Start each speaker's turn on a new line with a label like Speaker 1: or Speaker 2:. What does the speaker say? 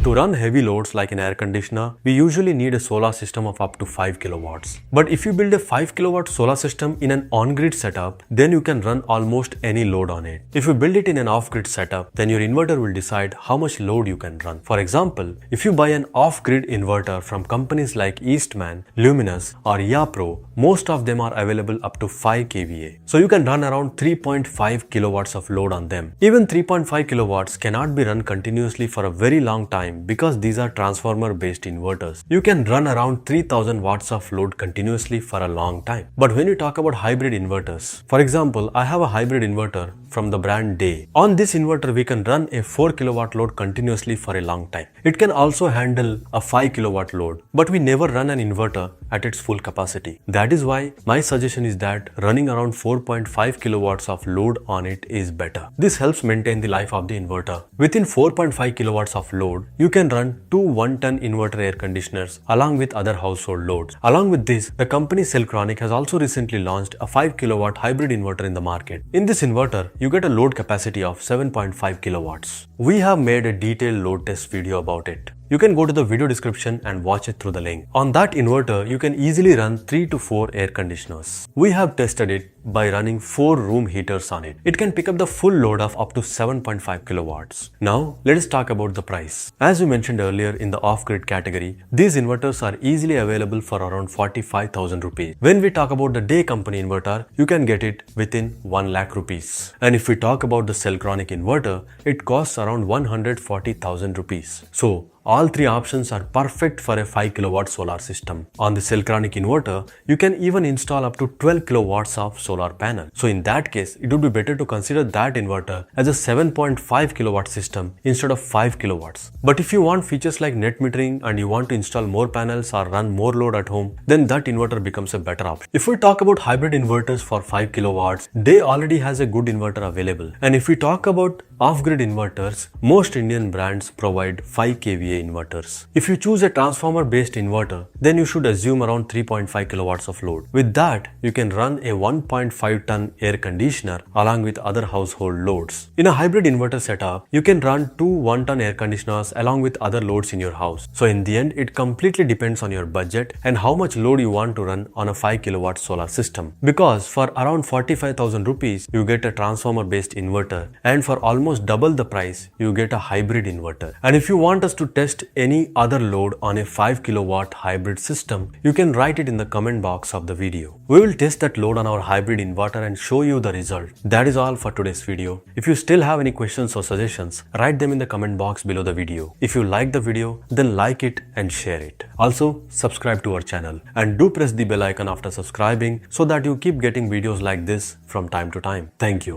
Speaker 1: To run heavy loads like an air conditioner, we usually need a solar system of up to 5 kilowatts. But if you build a 5 kilowatt solar system in an on-grid setup, then you can run almost any load on it. If you build it in an off-grid setup, then your inverter will decide how much load you can run. For example, if you buy an off-grid inverter from companies like Eastman, Luminous or Eapro, most of them are available up to 5 kVA. So you can run around 3.5 kilowatts of load on them. Even 3.5 kilowatts cannot be run continuously for a very long time because these are transformer based inverters. You can run around 3000 watts of load continuously for a long time. But when you talk about hybrid inverters, for example, I have a hybrid inverter from the brand Deye. On this inverter, we can run a 4 kilowatt load continuously for a long time. It can also handle a 5 kilowatt load, but we never run an inverter at its full capacity. That is why my suggestion is that running around 4.5 kilowatts of load on it is better. This helps maintain the life of the inverter. Within 4.5 kilowatts of load, you can run two 1-ton inverter air conditioners along with other household loads. Along with this, the company Cellcronic has also recently launched a 5 kilowatt hybrid inverter in the market. In this inverter, you get a load capacity of 7.5 kilowatts. We have made a detailed load test video about it. You can go to the video description and watch it through the link. On that inverter, you can easily run 3 to 4 air conditioners. We have tested it by running 4 room heaters on it. It can pick up the full load of up to 7.5 kilowatts. Now, let us talk about the price. As we mentioned earlier in the off-grid category, these inverters are easily available for around 45,000 rupees. When we talk about the Deye company inverter, you can get it within 1 lakh rupees. And if we talk about the Cellcronic inverter, it costs around 140,000 rupees. So, all three options are perfect for a 5 kilowatt solar system. On the Cellcronic inverter, you can even install up to 12 kilowatts of solar panel. So in that case, it would be better to consider that inverter as a 7.5 kilowatt system instead of 5 kilowatts. But if you want features like net metering and you want to install more panels or run more load at home, then that inverter becomes a better option. If we talk about hybrid inverters for 5 kilowatts, Deye already has a good inverter available. And if we talk about off-grid inverters, most Indian brands provide 5 kVA inverters. If you choose a transformer-based inverter, then you should assume around 3.5 kilowatts of load. With that, you can run a 1.5-ton air conditioner along with other household loads. In a hybrid inverter setup, you can run two 1-ton air conditioners along with other loads in your house. So in the end, it completely depends on your budget and how much load you want to run on a 5 kilowatt solar system. Because for around 45,000 rupees, you get a transformer-based inverter, and for almost double the price, you get a hybrid inverter. And if you want us to test any other load on a 5 kilowatt hybrid system, you can write it in the comment box of the video. We will test that load on our hybrid inverter and show you the result. That is all for today's video. If you still have any questions or suggestions, write them in the comment box below the video. If you like the video, then like it and share it. Also, subscribe to our channel and do press the bell icon after subscribing so that you keep getting videos like this from time to time. Thank you.